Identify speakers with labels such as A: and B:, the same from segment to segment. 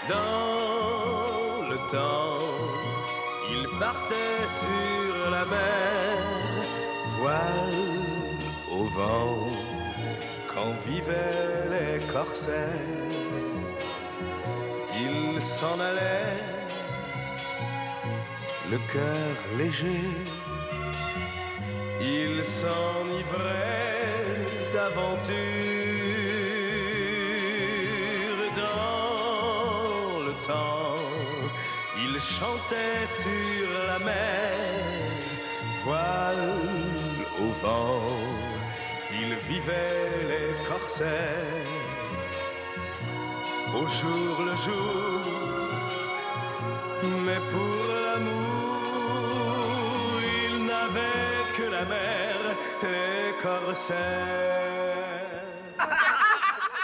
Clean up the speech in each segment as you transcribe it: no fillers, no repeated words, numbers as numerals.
A: Dans le temps, il partait sur la mer, voile au vent, quand vivaient les corsaires. Il s'en allait, le cœur léger, il s'enivrait d'aventure. Dans le temps, il chantait sur la mer, voile au vent, il vivait les corsaires. Au jour le jour, mais pour l'amour, il n'avait que la mer, les corsaires.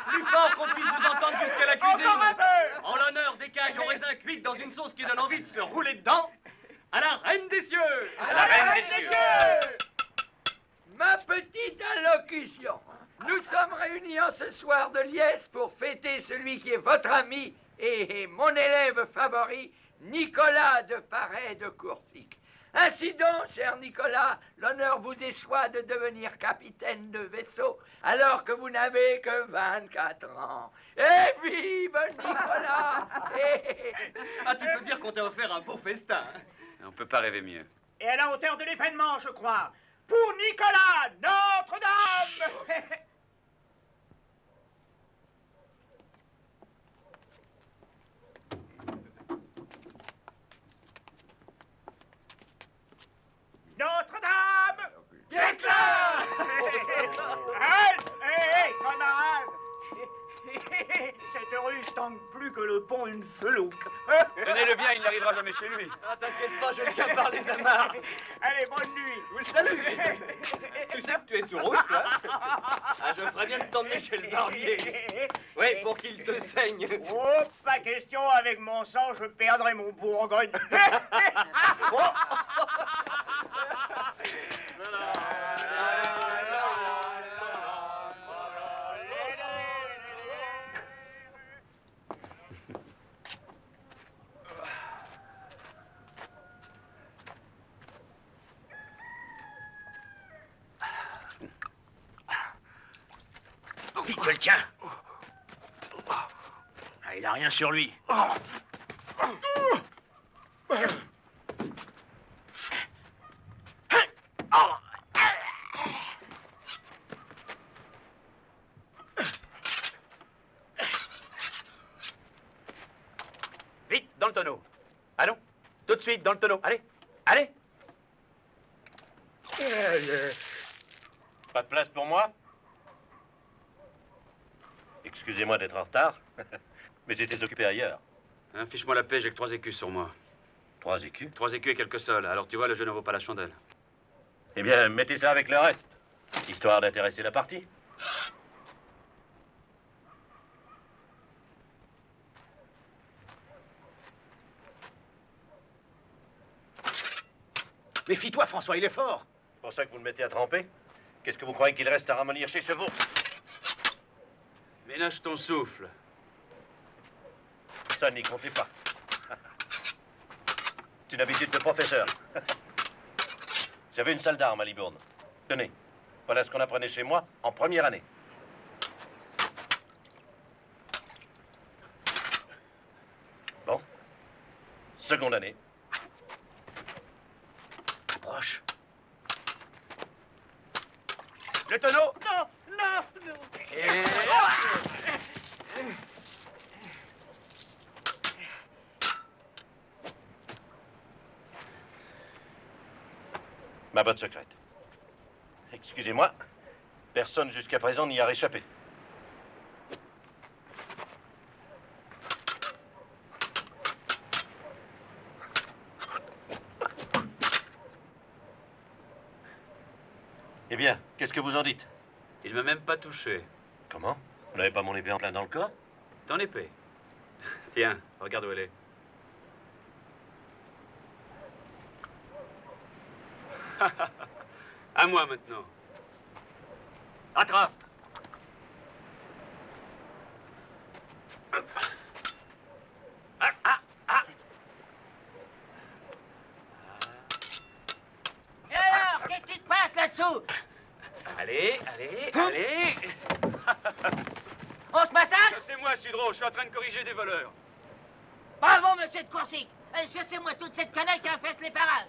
B: Plus fort qu'on puisse vous entendre jusqu'à la cuisine. En l'honneur des cailles aux raisins cuites dans une sauce qui donne envie de se rouler dedans, à la reine des cieux.
C: À la reine des cieux. Ma petite allocution. Nous sommes réunis en ce soir de liesse pour fêter celui qui est votre ami et mon élève favori, Nicolas de Paray de Coursic. Ainsi donc, cher Nicolas, l'honneur vous échoit de devenir capitaine de vaisseau alors que vous n'avez que 24 ans. Et vive Nicolas!
B: Ah, tu peux dire qu'on t'a offert un beau festin.
D: On peut pas rêver mieux.
E: Et à la hauteur de l'événement, je crois. Pour Nicolas, Notre-Dame! Notre-Dame!
C: Déclare!
E: Halte! Hé, camarade! Cette rue tangue plus que le pont une felouque.
D: Tenez-le bien, il n'arrivera jamais chez lui.
B: Ah, t'inquiète pas, je le tiens par les amarres.
E: Allez, bonne nuit.
B: Je vous salue. Tu sais que tu es tout rouge, toi. Ah, je ferais bien de t'emmener chez le barbier. Oui, pour qu'il te saigne.
E: Oh, pas question, avec mon sang, je perdrai mon Bourgogne.
F: Vite, je le tiens. Ah, il a rien sur lui.
D: Vite, dans le tonneau. Allons, tout de suite, dans le tonneau. Allez, allez.
G: Pas de place pour moi? Excusez-moi d'être en retard, mais j'étais occupé ailleurs.
D: Hein, fiche-moi la paix, j'ai que 3 écus sur moi.
G: 3 écus?
D: 3 écus et quelques sols. Alors tu vois, le jeu ne vaut pas la chandelle.
G: Eh bien, mettez ça avec le reste, histoire d'intéresser la partie.
F: Méfie-toi, François, il est fort.
G: C'est pour ça que vous le mettez à tremper? Qu'est-ce que vous croyez qu'il reste à ramollir chez ce veau?
D: Ménage ton souffle.
G: Ça n'y comptez pas. C'est une habitude de professeur. J'avais une salle d'armes à Libourne. Tenez, voilà ce qu'on apprenait chez moi en première année. Bon. Seconde année.
F: Approche.
D: Le tonneau.
E: Non, non, non.
D: Et...
G: Ma botte secrète. Excusez-moi, personne jusqu'à présent n'y a réchappé. Eh bien, qu'est-ce que vous en dites?
D: Il m'a même pas touché.
G: Comment? Vous n'avez pas mon épée en plein dans le corps?
D: Ton épée. Tiens, regarde où elle est. À moi maintenant. Attrape.
H: vous.
D: Allez, allez, allez.
H: On se massacre?
B: C'est moi, Sudreau, je suis en train de corriger des voleurs.
H: Bravo, monsieur de Coursic. Chassez-moi toute cette canaille qui infeste les parages.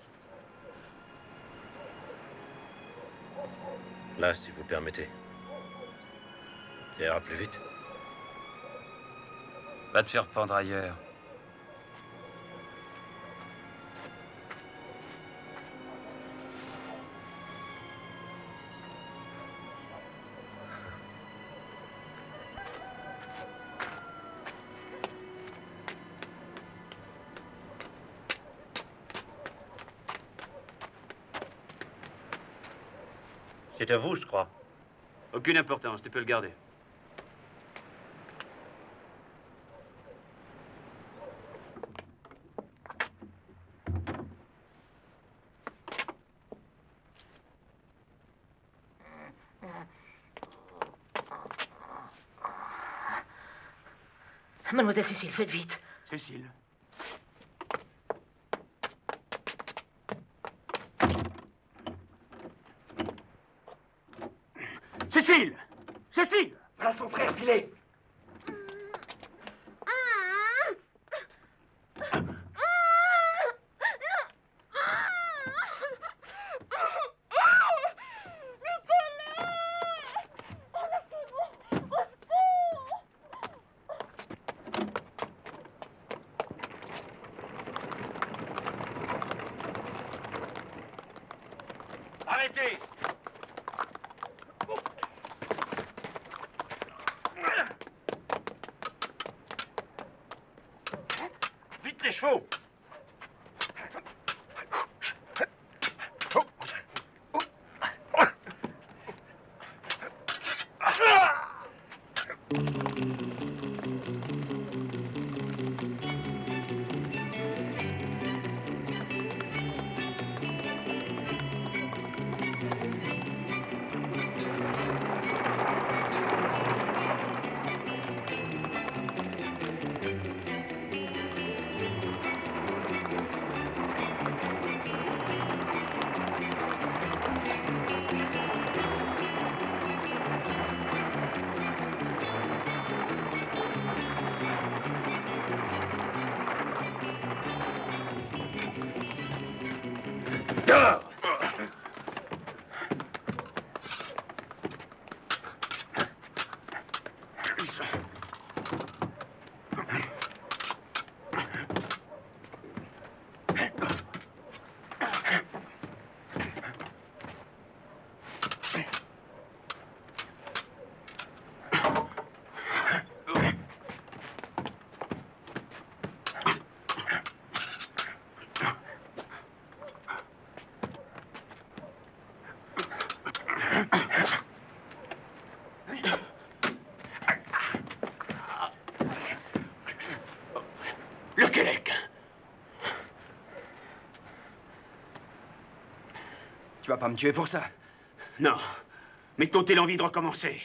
G: Là, si vous permettez. Ça ira plus vite.
I: Va te faire pendre ailleurs.
G: C'est à vous, je crois.
B: Aucune importance, tu peux le garder.
H: Mademoiselle Cécile, faites vite.
B: Cécile. Cécile! Cécile!
C: Voilà son frère, filé.
G: Arrêtez! Vite les chevaux!
F: Dehors! Le Québec.
B: Tu vas pas me tuer pour ça? Non. Mais t'ôter l'envie de recommencer.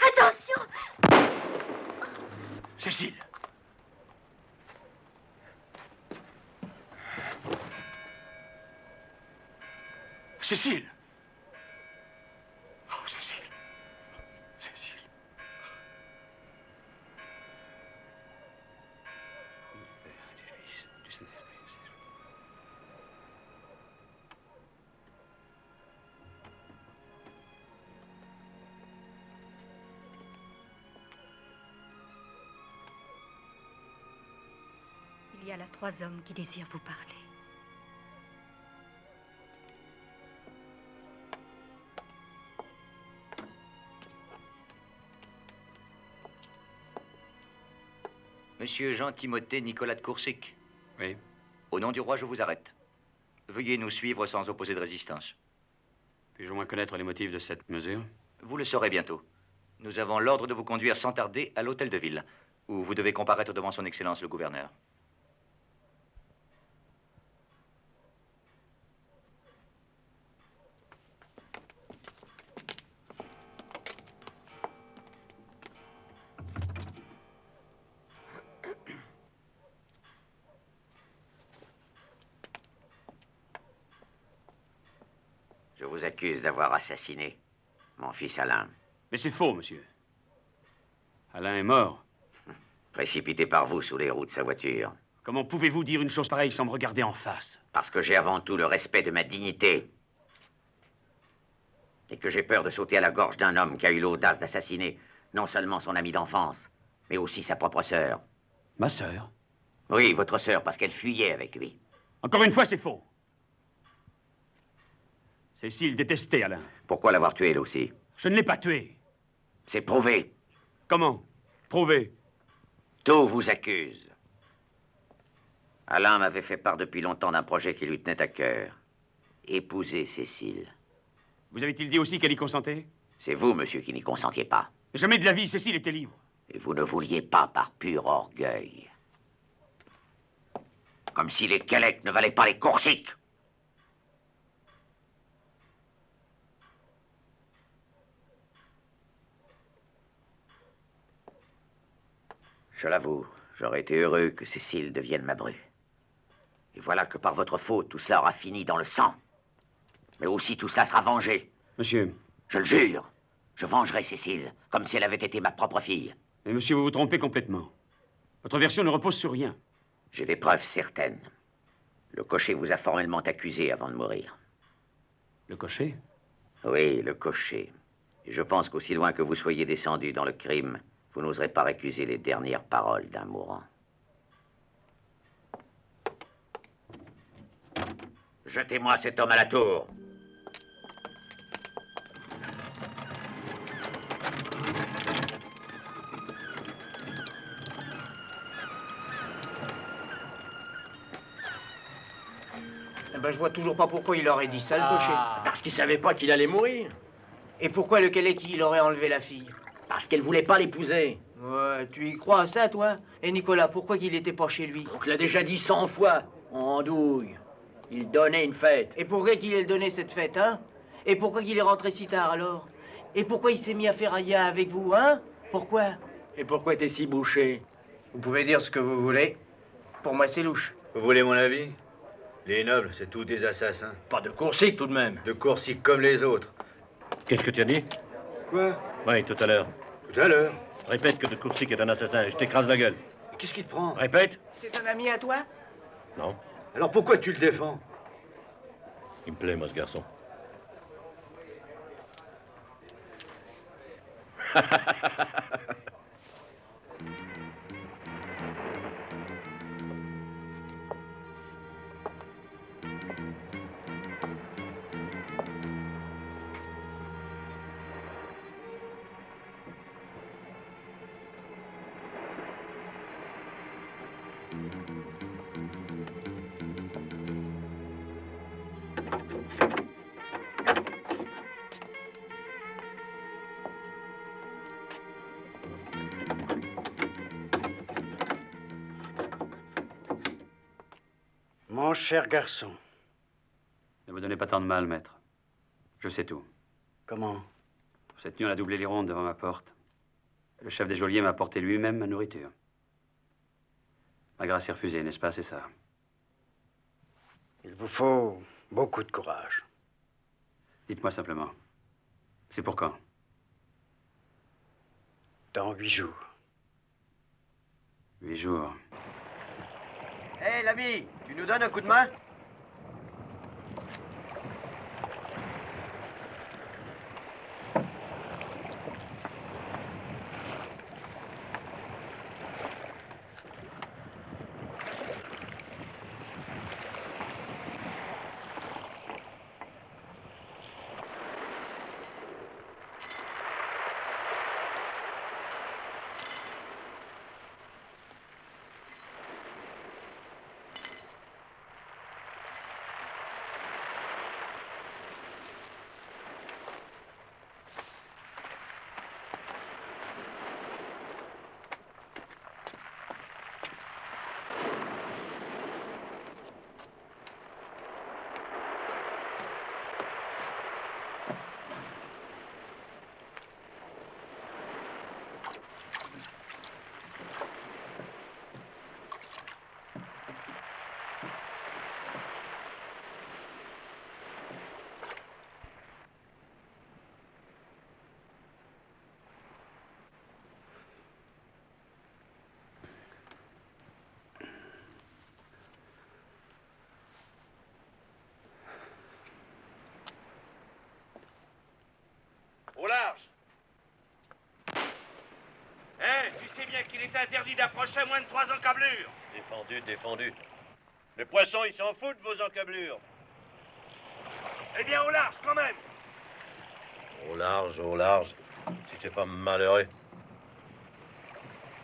J: Attention!
B: Cécile. Cécile. Oh, Cécile. Cécile. Du Père et du Fils, du Saint-Esprit.
I: Il y a là 3 hommes qui désirent vous parler.
J: Monsieur Jean-Timothée Nicolas de Coursic.
B: Oui.
J: Au nom du roi, je vous arrête. Veuillez nous suivre sans opposer de résistance.
B: Puis-je au moins connaître les motifs de cette mesure?
J: Vous le saurez bientôt. Nous avons l'ordre de vous conduire sans tarder à l'hôtel de ville, où vous devez comparaître devant son Excellence le gouverneur.
F: Je vous accuse d'avoir assassiné mon fils Alain.
B: Mais c'est faux, monsieur. Alain est mort.
F: Précipité par vous sous les roues de sa voiture.
B: Comment pouvez-vous dire une chose pareille sans me regarder en face?
F: Parce que j'ai avant tout le respect de ma dignité. Et que j'ai peur de sauter à la gorge d'un homme qui a eu l'audace d'assassiner non seulement son ami d'enfance, mais aussi sa propre sœur.
B: Ma sœur?
F: Oui, votre sœur, parce qu'elle fuyait avec lui.
B: Encore une fois, c'est faux. Cécile détestait Alain.
F: Pourquoi l'avoir tué, elle aussi?
B: Je ne l'ai pas tué.
F: C'est prouvé.
B: Comment? Prouvé.
F: Tout vous accuse. Alain m'avait fait part depuis longtemps d'un projet qui lui tenait à cœur. Épouser Cécile.
B: Vous avez-il dit aussi qu'elle y consentait?
F: C'est vous, monsieur, qui n'y consentiez pas.
B: Jamais de la vie, Cécile était libre.
F: Et vous ne vouliez pas par pur orgueil. Comme si les Québec ne valaient pas les Coursic. Je l'avoue, j'aurais été heureux que Cécile devienne ma bru. Et voilà que par votre faute, tout cela aura fini dans le sang. Mais aussi tout cela sera vengé.
B: Monsieur.
F: Je le jure, je vengerai Cécile, comme si elle avait été ma propre fille.
B: Mais monsieur, vous vous trompez complètement. Votre version ne repose sur rien.
F: J'ai des preuves certaines. Le cocher vous a formellement accusé avant de mourir.
B: Le cocher?
F: Oui, le cocher. Et je pense qu'aussi loin que vous soyez descendu dans le crime, vous n'oserez pas récuser les dernières paroles d'un mourant. Jetez-moi cet homme à la tour.
K: Eh ben, je vois toujours pas pourquoi il aurait dit ça, le cocher.
L: Parce qu'il savait pas qu'il allait mourir.
K: Et pourquoi le Québec il aurait enlevé la fille?
L: Parce qu'elle voulait pas l'épouser.
K: Ouais, tu y crois à ça, toi? Et Nicolas, pourquoi qu'il était pas chez lui?
L: Donc l'a déjà dit 100 fois. En douille. Il donnait une fête.
K: Et pourquoi qu'il ait donné cette fête, hein? Et pourquoi qu'il est rentré si tard, alors? Et pourquoi il s'est mis à faire aïe avec vous, hein? Pourquoi?
L: Et pourquoi t'es si bouché?
K: Vous pouvez dire ce que vous voulez. Pour moi, c'est louche.
M: Vous voulez mon avis? Les nobles, c'est tous des assassins.
L: Pas de Coursic, tout de même.
M: De Coursic comme les autres.
G: Qu'est-ce que tu as dit?
M: Quoi?
G: Oui, tout à l'heure.
M: Tout à l'heure.
G: Répète que de Coursic est un assassin et je t'écrase la gueule.
M: Qu'est-ce qui te prend?
G: Répète.
K: C'est un ami à toi?
G: Non.
M: Alors pourquoi tu le défends?
G: Il me plaît, moi, ce garçon.
N: Mon cher garçon.
B: Ne me donnez pas tant de mal, maître. Je sais tout.
N: Comment?
B: Cette nuit, on a doublé les rondes devant ma porte. Le chef des geôliers m'a apporté lui-même ma nourriture. Ma grâce est refusée, n'est-ce pas? C'est ça.
N: Il vous faut beaucoup de courage.
B: Dites-moi simplement. C'est pour quand?
N: Dans 8 jours.
B: 8 jours.
K: Hé, l'ami, tu nous donnes un coup de main?
G: sais bien qu'il est interdit d'approcher moins de 3 encablures. Défendu, défendu. Le poisson, il s'en fout de vos encablures. Eh bien, au large, quand même. Au large, si t'es pas malheureux.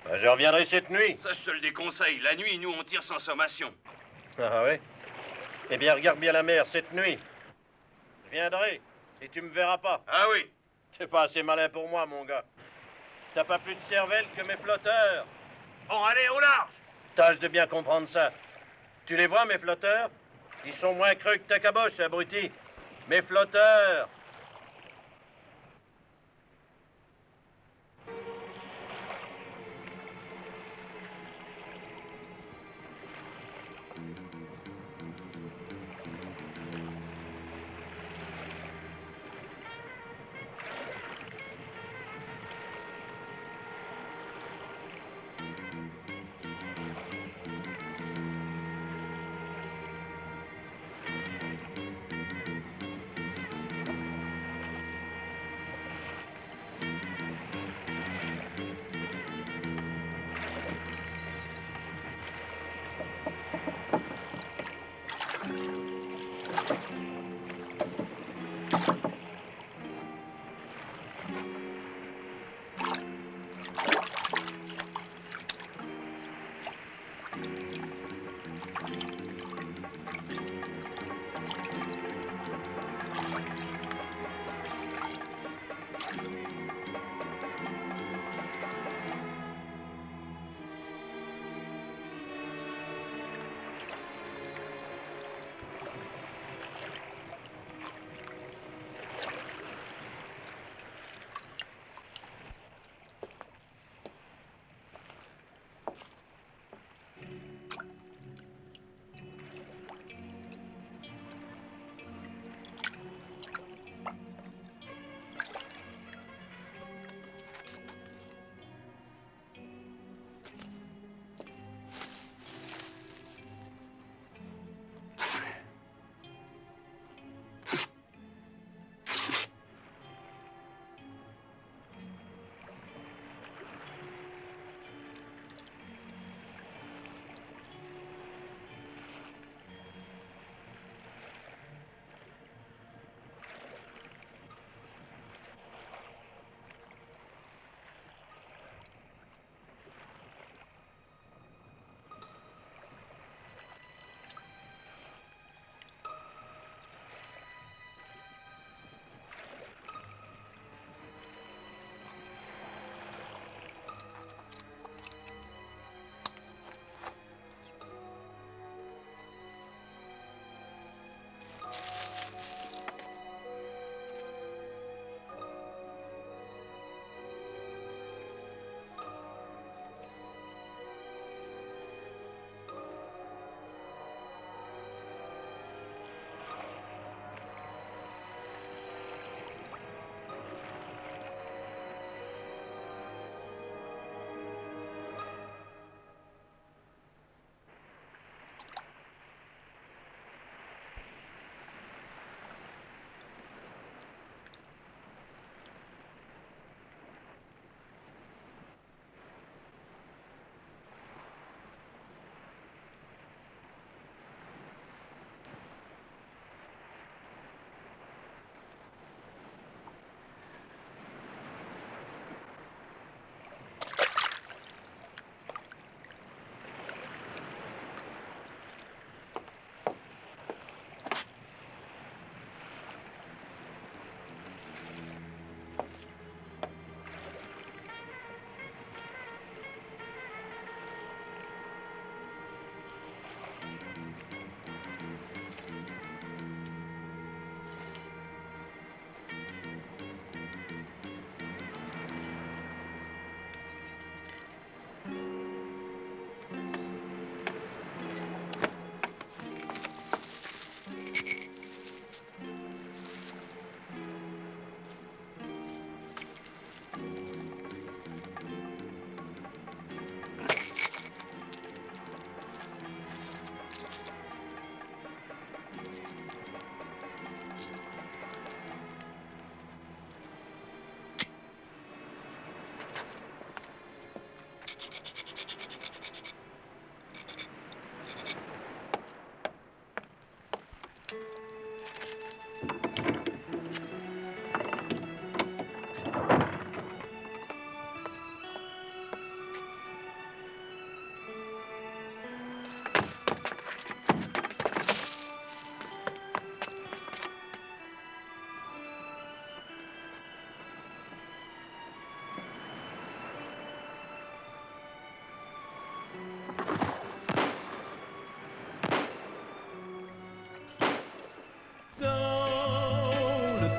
G: Ben, je reviendrai cette nuit.
O: Ça, je te le déconseille. La nuit, nous, on tire sans sommation.
G: Ah ouais? Eh bien, regarde bien la mer cette nuit. Je viendrai, et tu me verras pas.
O: Ah oui?
G: T'es pas assez malin pour moi, mon gars. T'as pas plus de cervelle que mes flotteurs.
O: Bon, allez, au large.
G: Tâche de bien comprendre ça. Tu les vois, mes flotteurs? Ils sont moins creux que ta caboche, abruti. Mes flotteurs!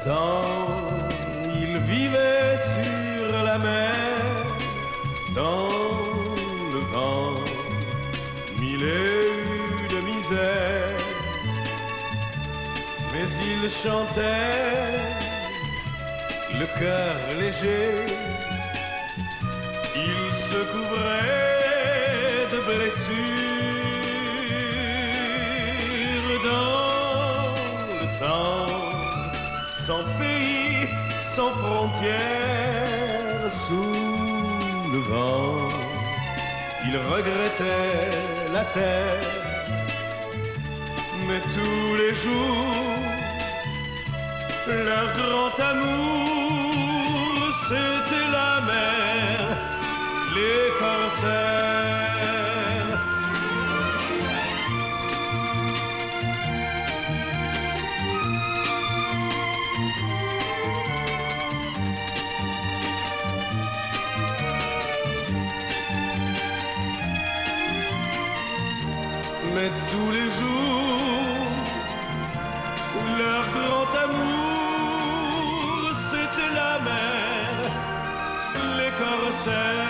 A: temps, il vivait sur la mer, dans le vent, mille et une de misère. Mais il chantait, le cœur léger, il se couvrait de blessures dans le temps, sans pays, sans frontières, sous le vent. Il regrettait la terre, mais tous les jours, leur grand amour, c'était la mer, les corsaires. Mais tous les jours, leur grand amour, c'était la mer, les corsaires.